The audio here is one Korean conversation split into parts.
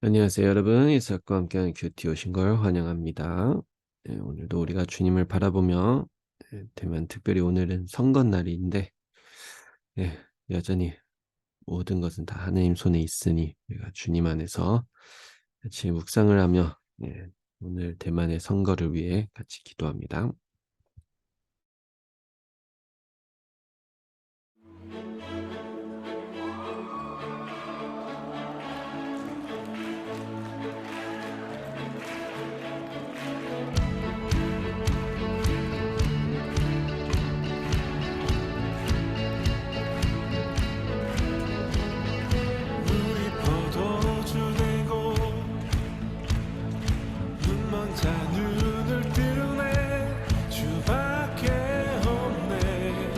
안녕하세요, 여러분. 이삭과 함께하는 큐티 오신 걸 환영합니다. 네, 오늘도 우리가 주님을 바라보며 대면 특별히 오늘은 선거날인데 네, 여전히 모든 것은 다 하나님 손에 있으니 우리가 주님 안에서 같이 묵상을 하며 오늘 대만의 선거를 위해 같이 기도합니다. 우리 포도주 되고 눈먼 자 눈을 뜨네 주밖에 없네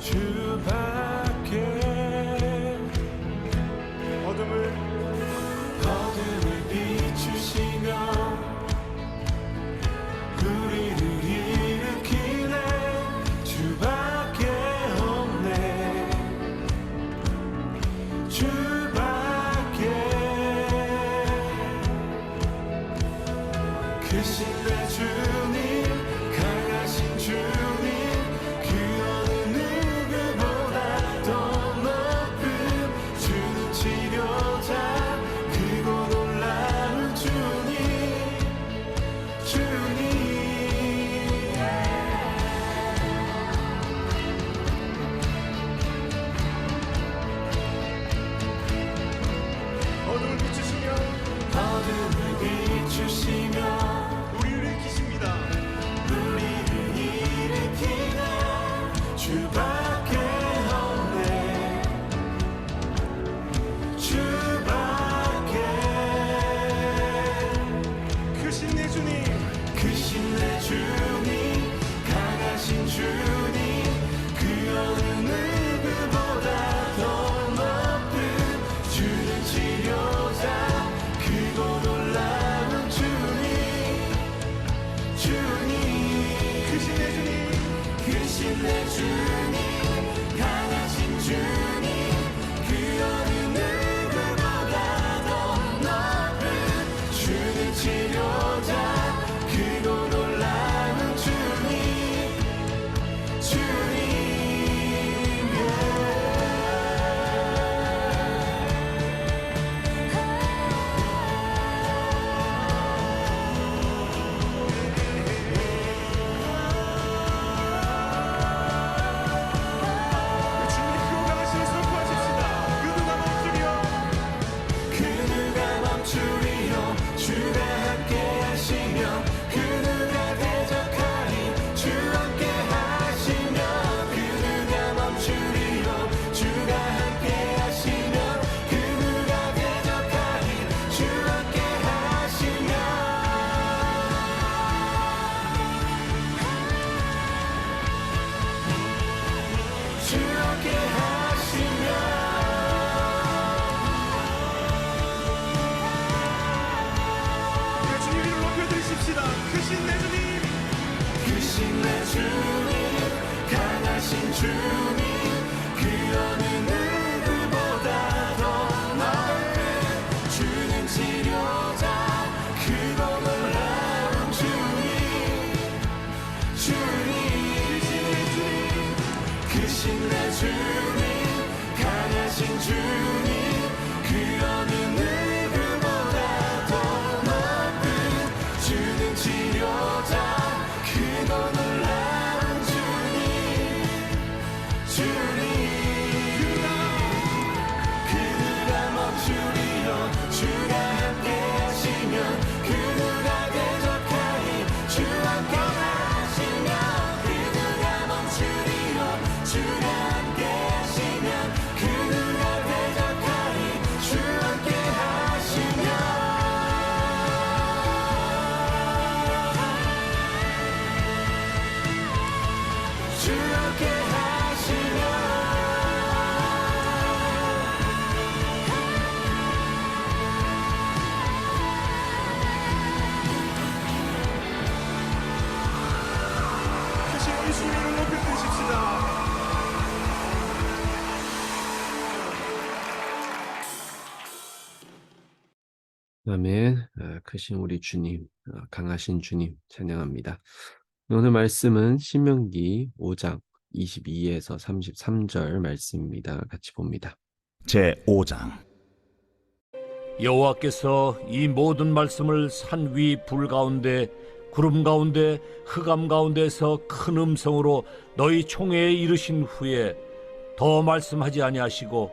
주밖에 어둠을 비추시며 우리를 일으키네 주밖에 없네 주밖에 크신 내 주님 강하신 주님 그 어느 누구보다 더 높은 주는 치료자 크고 놀라운 주님 어둠을 비추시며 우리를 일으키십니다. 우리를 일으키네 주밖에 없네 주밖에 크신 내 주님 크신 내 주님 강하신 주님 그 어느 누구보다 더 높은 주는 치료자 크고 놀라운 주님 크신 내 주님 크신 내 주님 강하신 주님 그 어느 누구보다 더 높은 주는 치료자 크고 놀라운 주님 그 누가 멈추리요 주가 함께 하시면 그 누가 대적하리 주 함께 하시면 그 누가 멈추리요 주가 함께 하시면 그 누가 대적하리 주 함께 하시면 주 함께 하시면 주님 이름 높여드리십시다. 크신 내 주님 크신 내 주님 강하신 주님 그 어느 누구보다 더 높은 주는 치료자 크고 놀라운 크신 내 주님 강하신 주님 그 어느 누구보다 더 높은 주는 치료자 크고 놀라운 그 누가 멈추리요 주가 함께 하시면 그 누가 대적하리 주 함께 하시면 그 누가 멈추리요 주가 함께 하시면 그 누가 대적하리 아멘. 크신 우리 주님, 강하신 주님 찬양합니다. 오늘 말씀은 신명기 5장 22에서 33절 말씀입니다. 같이 봅니다. 제 5장. 여호와께서 이 모든 말씀을 산 위 불 가운데 구름 가운데 흑암 가운데서 큰 음성으로 너희 총회에 이르신 후에 더 말씀하지 아니하시고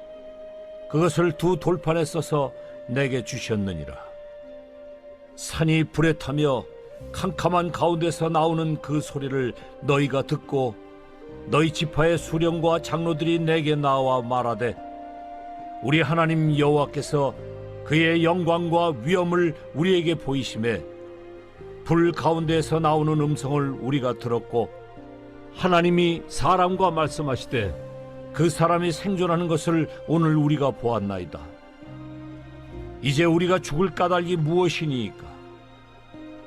그것을 두 돌판에 써서 내게 주셨느니라. 산이 불에 타며 캄캄한 가운데서 나오는 그 소리를 너희가 듣고 너희 지파의 수령과 장로들이 내게 나와 말하되 우리 하나님 여호와께서 그의 영광과 위엄을 우리에게 보이심에 불 가운데에서 나오는 음성을 우리가 들었고 하나님이 사람과 말씀하시되 그 사람이 생존하는 것을 오늘 우리가 보았나이다. 이제 우리가 죽을 까닭이 무엇이니까?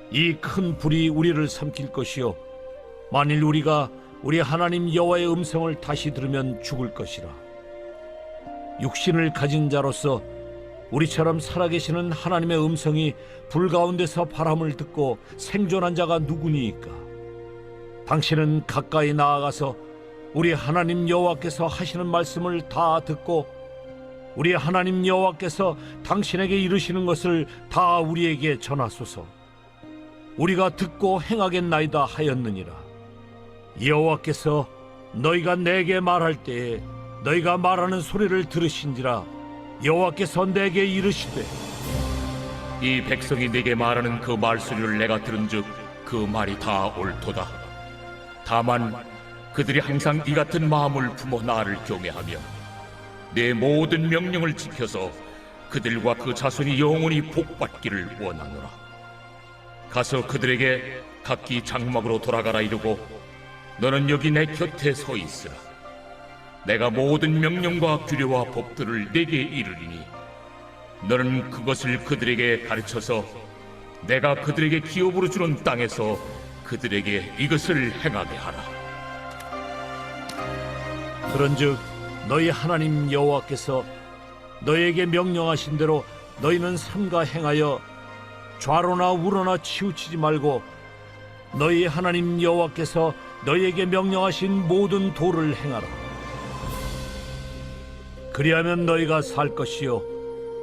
이 큰 불이 우리를 삼킬 것이요 만일 우리가 우리 하나님 여호와의 음성을 다시 들으면 죽을 것이라. 육신을 가진 자로서 우리처럼 살아계시는 하나님의 음성이 불 가운데서 바람을 듣고 생존한 자가 누구니까? 당신은 가까이 나아가서 우리 하나님 여호와께서 하시는 말씀을 다 듣고 우리 하나님 여호와께서 당신에게 이르시는 것을 다 우리에게 전하소서. 우리가 듣고 행하겠나이다 하였느니라. 여호와께서 너희가 내게 말할 때에 너희가 말하는 소리를 들으신지라. 여호와께서 내게 이르시되 이 백성이 내게 말하는 그 말소리를 내가 들은즉 그 말이 다 옳도다. 다만 그들이 항상 이 같은 마음을 품어 나를 경외하며 내 모든 명령을 지켜서 그들과 그 자손이 영원히 복받기를 원하노라. 가서 그들에게 각기 장막으로 돌아가라 이르고 너는 여기 내 곁에 서 있으라. 내가 모든 명령과 규례와 법들을 내게 이르리니 너는 그것을 그들에게 가르쳐서 내가 그들에게 기업으로 주는 땅에서 그들에게 이것을 행하게 하라. 그런즉 너희 하나님 여호와께서 너희에게 명령하신 대로 너희는 삼가 행하여 좌로나 우로나 치우치지 말고 너희 하나님 여호와께서 너희에게 명령하신 모든 도를 행하라. 그리하면 너희가 살 것이요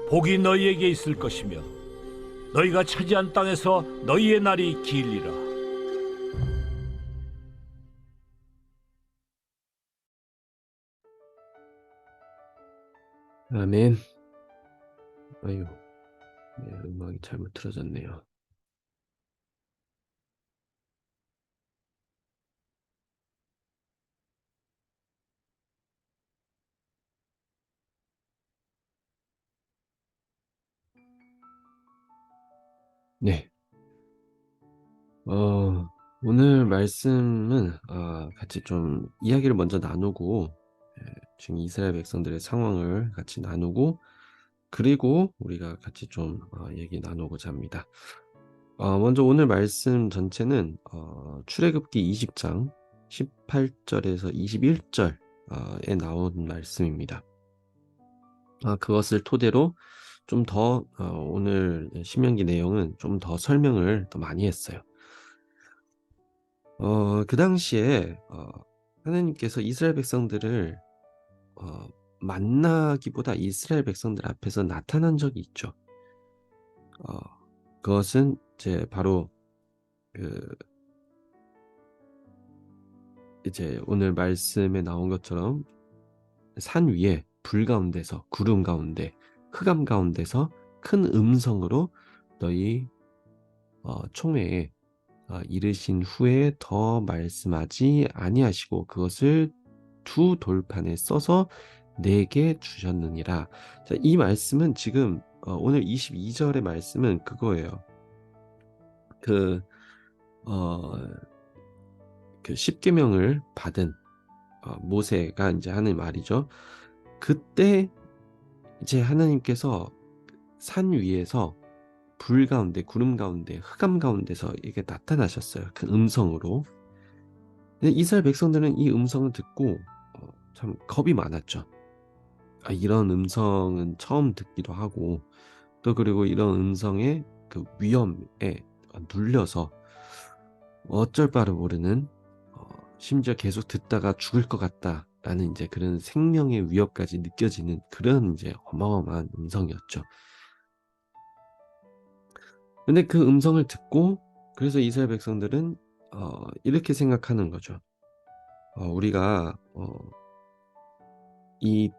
복이 너희에게 있을 것이며 너희가 차지한 땅에서 너희의 날이 길리라. 아멘. 아유, 네, 음악이 잘못 틀어졌네요. 네. 오늘 말씀은 같이 좀 이야기를 먼저 나누고 지금 이스라엘 백성들의 상황을 같이 나누고 그리고 우리가 같이 좀 얘기 나누고자 합니다. 먼저 오늘 말씀 전체는 출애굽기 20장 18절에서 21절에 나온 말씀입니다. 그것을 토대로 좀 더 오늘 신명기 내용은 좀 더 설명을 더 많이 했어요. 그 당시에 하나님께서 이스라엘 백성들을 만나기보다 이스라엘 백성들 앞에서 나타난 적이 있죠. 그것은 이제 바로 이제 오늘 말씀에 나온 것처럼 산 위에 불 가운데서 구름 가운데 흑암 가운데서 큰 음성으로 너희 총회에 이르신 후에 더 말씀하지 아니하시고 그것을 두 돌판에 써서 내게 주셨느니라. 자, 이 말씀은 지금 오늘 22절의 말씀은 그거예요. 그 십계명을 받은 모세가 이제 하는 말이죠. 그때 이제 하나님께서 산 위에서 불 가운데, 구름 가운데, 흑암 가운데서 이게 나타나셨어요. 그 음성으로. 근데 이스라엘 백성들은 이 음성을 듣고 참 겁이 많았죠. 이런 음성은 처음 듣기도 하고 또 그리고 이런 음성의 그 위험에 눌려서 어쩔 바를 모르는, 심지어 계속 듣다가 죽을 것 같다라는 이제 그런 생명의 위협까지 느껴지는 그런 이제 어마어마한 음성이었죠. 근데 그 음성을 듣고 그래서 이스라엘 백성들은 이렇게 생각하는 거죠. 우리가 이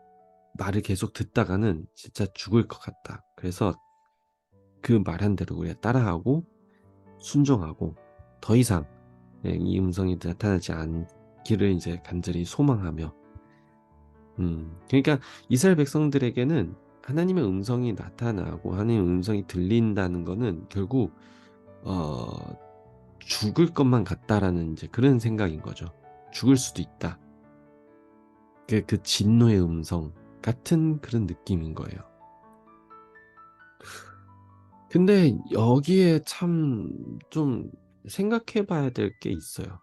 말을 계속 듣다가는 진짜 죽을 것 같다. 그래서 그 말한 대로 우리가 따라하고 순종하고 더 이상 이 음성이 나타나지 않기를 이제 간절히 소망하며, 그러니까 이스라엘 백성들에게는 하나님의 음성이 나타나고 하나님의 음성이 들린다는 거는 결국 어, 죽을 것만 같다라는 이제 그런 생각인 거죠. 죽을 수도 있다. 그 진노의 음성 같은 그런 느낌인 거예요. 근데 여기에 참 좀 생각해 봐야 될 게 있어요.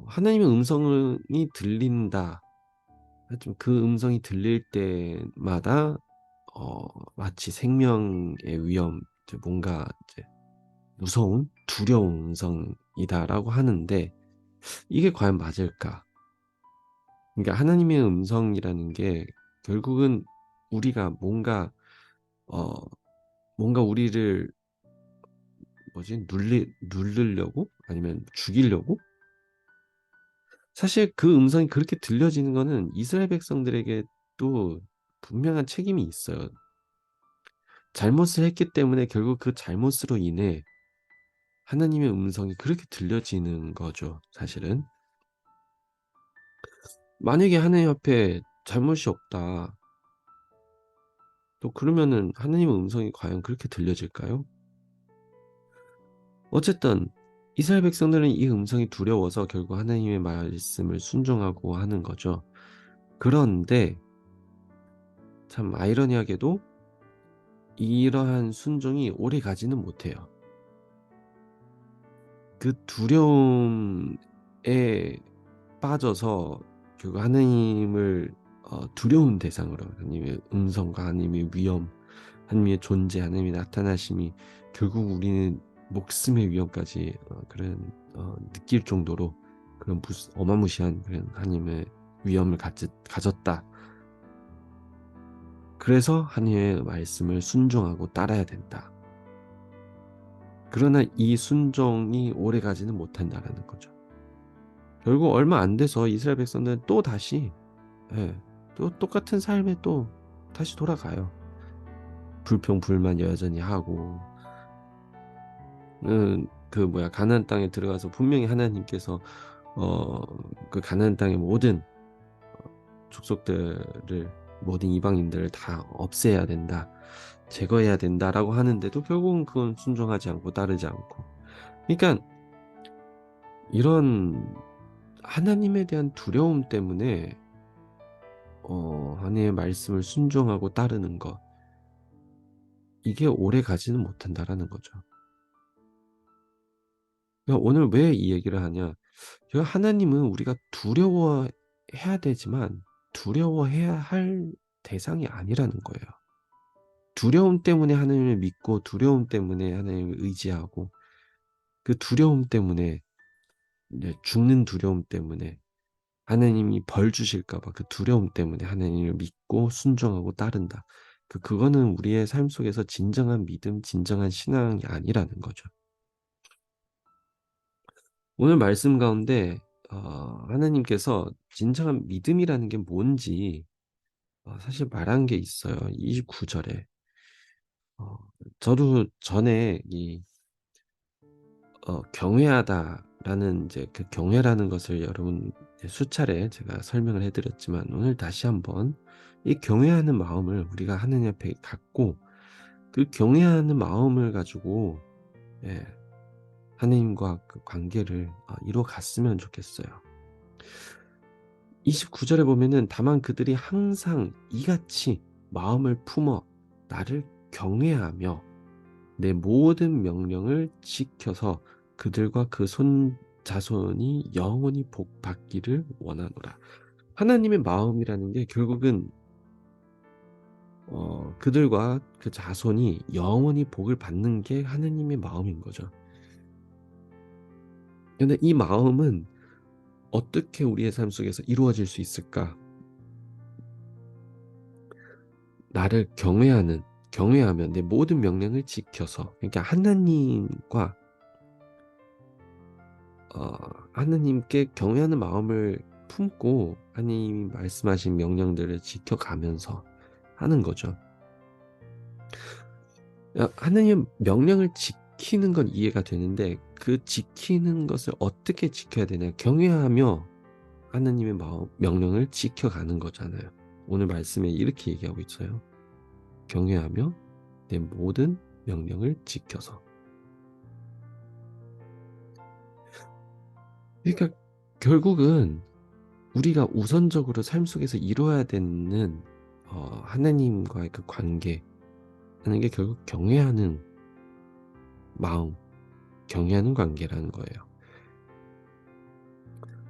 하나님의 음성이 들린다. 하여튼 그 음성이 들릴 때마다 마치 생명의 위험, 이제 뭔가 이제 무서운, 두려운 음성이다라고 하는데 이게 과연 맞을까? 그러니까 하나님의 음성이라는 게 결국은 우리가 어, 뭔가 우리를 누르려고 아니면 죽이려고, 사실 그 음성이 그렇게 들려지는 거는 이스라엘 백성들에게 또 분명한 책임이 있어요. 잘못을 했기 때문에 결국 그 잘못으로 인해 하나님의 음성이 그렇게 들려지는 거죠, 사실은. 만약에 하나님 앞에 잘못이 없다. 또 그러면은 하나님의 음성이 과연 그렇게 들려질까요? 어쨌든 이스라엘 백성들은 이 음성이 두려워서 결국 하나님의 말씀을 순종하고 하는 거죠. 그런데 참 아이러니하게도 이러한 순종이 오래 가지는 못해요. 그 두려움에 빠져서 결국 하나님을 두려운 대상으로, 하나님의 음성과 하나님의 위험, 하나님의 존재, 하나님의 나타나심이 결국 우리는 목숨의 위험까지 그런 느낄 정도로 그런 어마무시한 그런 하나님의 위험을 가졌다. 그래서 하나님의 말씀을 순종하고 따라야 된다. 그러나 이 순종이 오래 가지는 못한다라는 거죠. 결국 얼마 안 돼서 이스라엘 백성들은 또 다시 또 똑같은 삶에 또 다시 돌아가요. 불평불만 여전히 하고, 가나안 땅에 들어가서 분명히 하나님께서 그 가나안 땅의 모든 족속들을, 모든 이방인들을 다 없애야 된다, 제거해야 된다라고 하는데도 결국은 그건 순종하지 않고 따르지 않고. 그러니까 이런 하나님에 대한 두려움 때문에 하나님의 말씀을 순종하고 따르는 것, 이게 오래 가지는 못한다라는 거죠. 그러니까 오늘 왜 이 얘기를 하냐? 하나님은 우리가 두려워해야 되지만 두려워해야 할 대상이 아니라는 거예요. 두려움 때문에 하나님을 믿고 두려움 때문에 하나님을 의지하고, 그 두려움 때문에 이제 죽는 두려움 때문에 하나님이 벌 주실까 봐 그 두려움 때문에 하나님을 믿고 순종하고 따른다. 그거는 우리의 삶 속에서 진정한 믿음, 진정한 신앙이 아니라는 거죠. 오늘 말씀 가운데 하나님께서 진정한 믿음이라는 게 뭔지 사실 말한 게 있어요. 29절에. 저도 전에 이 경외하다라는 이제 그 경외라는 것을 여러분 수차례 제가 설명을 해드렸지만, 오늘 다시 한번 이 경외하는 마음을 우리가 하나님 앞에 갖고 그 경외하는 마음을 가지고 하나님과 그 관계를 이루어 갔으면 좋겠어요. 29절에 보면은 다만 그들이 항상 이같이 마음을 품어 나를 경외하며 내 모든 명령을 지켜서 그들과 그 자손이 영원히 복받기를 원하노라. 하나님의 마음이라는 게 결국은 그들과 그 자손이 영원히 복을 받는 게 하느님의 마음인 거죠. 근데 이 마음은 어떻게 우리의 삶 속에서 이루어질 수 있을까? 나를 경외하며 내 모든 명령을 지켜서, 그러니까 하나님께 경외하는 마음을 품고 하나님이 말씀하신 명령들을 지켜가면서 하는 거죠. 하나님 명령을 지키는 건 이해가 되는데, 그 지키는 것을 어떻게 지켜야 되냐? 경외하며 하나님의 명령을 지켜가는 거잖아요. 오늘 말씀에 이렇게 얘기하고 있어요. 경외하며 내 모든 명령을 지켜서. 그러니까 결국은 우리가 우선적으로 삶 속에서 이루어야 되는 하나님과의 그 관계 하는 게 결국 경외하는 마음, 경외하는 관계라는 거예요.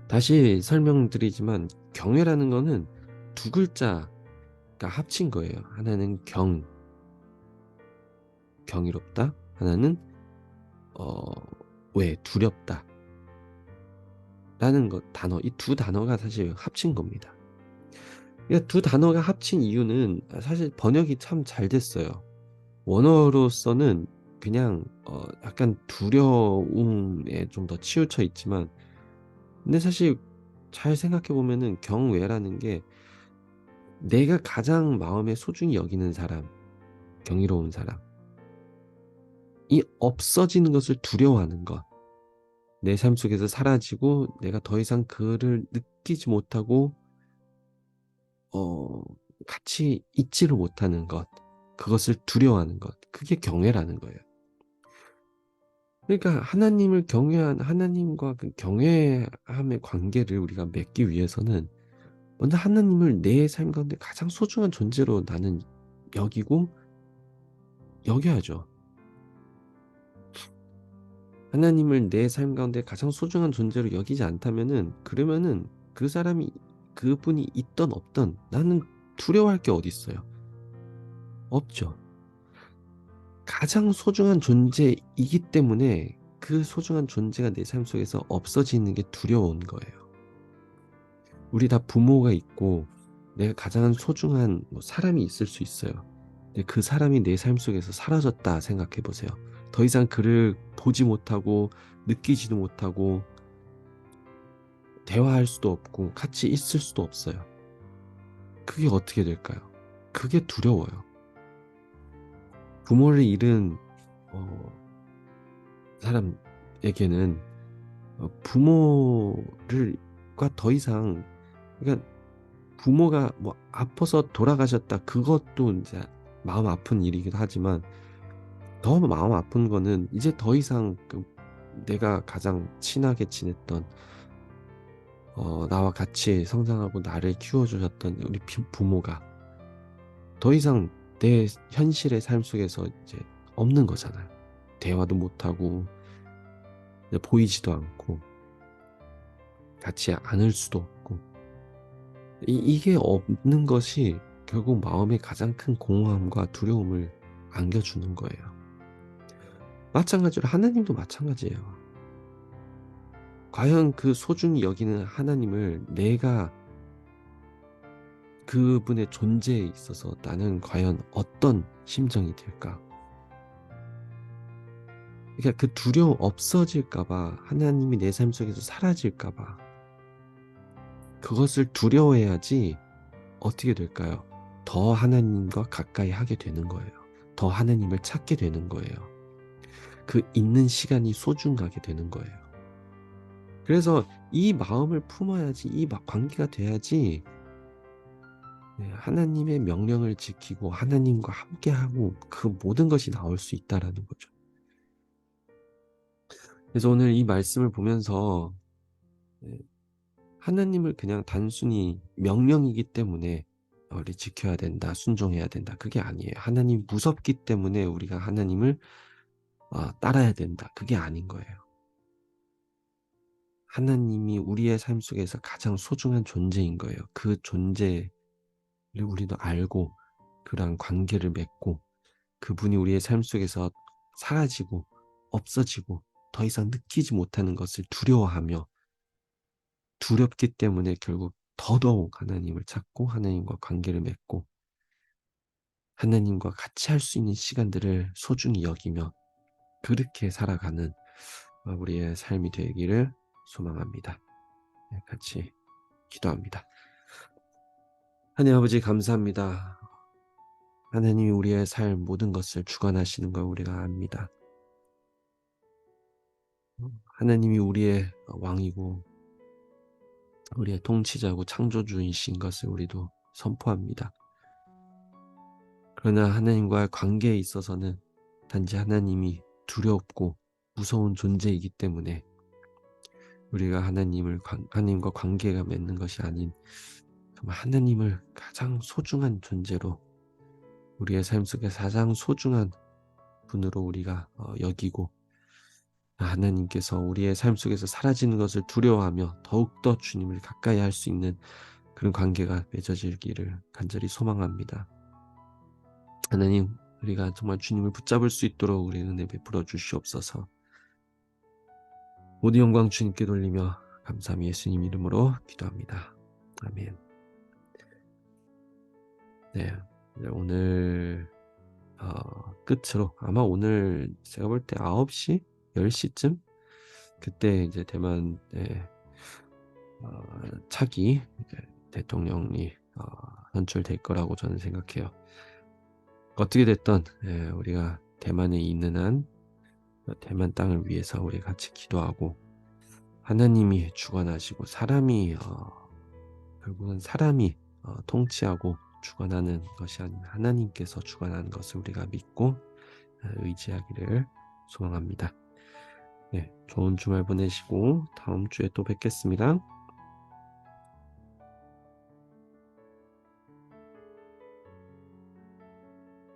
다시 설명드리지만 경외라는 거는 두 글자가 합친 거예요. 하나는 경이롭다. 하나는 두렵다. 라는 단어, 이 두 단어가 사실 합친 겁니다. 그러니까 두 단어가 합친 이유는 사실 번역이 참 잘 됐어요. 원어로서는 그냥 약간 두려움에 좀 더 치우쳐 있지만, 근데 사실 잘 생각해 보면은 경외라는 게 내가 가장 마음에 소중히 여기는 사람, 경이로운 사람이 없어지는 것을 두려워하는 것, 내 삶 속에서 사라지고 내가 더 이상 그를 느끼지 못하고 같이 있지를 못하는 것, 그것을 두려워하는 것, 그게 경외라는 거예요. 그러니까 하나님과 그 경외함의 관계를 우리가 맺기 위해서는 먼저 하나님을 내 삶 가운데 가장 소중한 존재로 나는 여겨야죠. 하나님을 내 삶 가운데 가장 소중한 존재로 여기지 않다면은, 그러면은 그분이 있던 없던 나는 두려워할 게 어디 있어요? 없죠. 가장 소중한 존재이기 때문에 그 소중한 존재가 내 삶 속에서 없어지는 게 두려운 거예요. 우리 다 부모가 있고 내가 가장 소중한 사람이 있을 수 있어요. 근데 그 사람이 내 삶 속에서 사라졌다 생각해 보세요. 더 이상 그를 보지 못하고 느끼지도 못하고 대화할 수도 없고 같이 있을 수도 없어요. 그게 어떻게 될까요? 그게 두려워요. 부모를 잃은 사람에게는 부모를과 더 이상, 그러니까 부모가 아파서 돌아가셨다, 그것도 이제 마음 아픈 일이기도 하지만, 더 마음 아픈 거는 이제 더 이상 내가 가장 친하게 지냈던 나와 같이 성장하고 나를 키워주셨던 우리 부모가 더 이상 내 현실의 삶 속에서 이제 없는 거잖아요. 대화도 못하고 보이지도 않고 같이 안을 수도 없고, 이게 없는 것이 결국 마음에 가장 큰 공허함과 두려움을 안겨주는 거예요. 마찬가지로 하나님도 마찬가지예요. 과연 그 소중히 여기는 하나님을 내가 그분의 존재에 있어서 나는 과연 어떤 심정이 들까? 그러니까 그 두려움 없어질까봐, 하나님이 내 삶 속에서 사라질까봐, 그것을 두려워해야지 어떻게 될까요? 더 하나님과 가까이 하게 되는 거예요. 더 하나님을 찾게 되는 거예요. 그 있는 시간이 소중하게 되는 거예요. 그래서 이 마음을 품어야지, 이 관계가 돼야지 하나님의 명령을 지키고 하나님과 함께하고 그 모든 것이 나올 수 있다라는 거죠. 그래서 오늘 이 말씀을 보면서 하나님을 그냥 단순히 명령이기 때문에 우리 지켜야 된다, 순종해야 된다, 그게 아니에요. 하나님 무섭기 때문에 우리가 하나님을 따라야 된다, 그게 아닌 거예요. 하나님이 우리의 삶 속에서 가장 소중한 존재인 거예요. 그 존재를 우리도 알고 그러한 관계를 맺고 그분이 우리의 삶 속에서 사라지고 없어지고 더 이상 느끼지 못하는 것을 두려워하며 두렵기 때문에 결국 더더욱 하나님을 찾고 하나님과 관계를 맺고 하나님과 같이 할 수 있는 시간들을 소중히 여기며 그렇게 살아가는 우리의 삶이 되기를 소망합니다. 네, 같이 기도합니다. 하나님 아버지 감사합니다. 하나님이 우리의 삶 모든 것을 주관하시는 걸 우리가 압니다. 하나님이 우리의 왕이고 우리의 통치자고 창조주이신 것을 우리도 선포합니다. 그러나 하나님과의 관계에 있어서는 단지 하나님이 두렵고 무서운 존재이기 때문에 우리가 하나님과 관계가 맺는 것이 아닌 정말 하나님을 가장 소중한 존재로 우리의 삶 속에 가장 소중한 분으로 우리가 여기고 하나님께서 우리의 삶 속에서 사라지는 것을 두려워하며 더욱더 주님을 가까이 할 수 있는 그런 관계가 맺어지기를 간절히 소망합니다. 하나님, 우리가 정말 주님을 붙잡을 수 있도록 우리 은혜 베풀어 주시옵소서. 모든 영광 주님께 돌리며 감사함이 예수님 이름으로 기도합니다. 아멘. 네, 오늘 끝으로 아마 오늘 제가 볼 때 9시, 10시쯤 그때 이제 대만 차기 대통령이 선출될 거라고 저는 생각해요. 어떻게 됐든 우리가 대만에 있는 한 대만 땅을 위해서 우리 같이 기도하고 하나님이 주관하시고 결국은 사람이 통치하고 주관하는 것이 아닌 하나님께서 주관하는 것을 우리가 믿고 의지하기를 소망합니다. 네, 좋은 주말 보내시고 다음 주에 또 뵙겠습니다.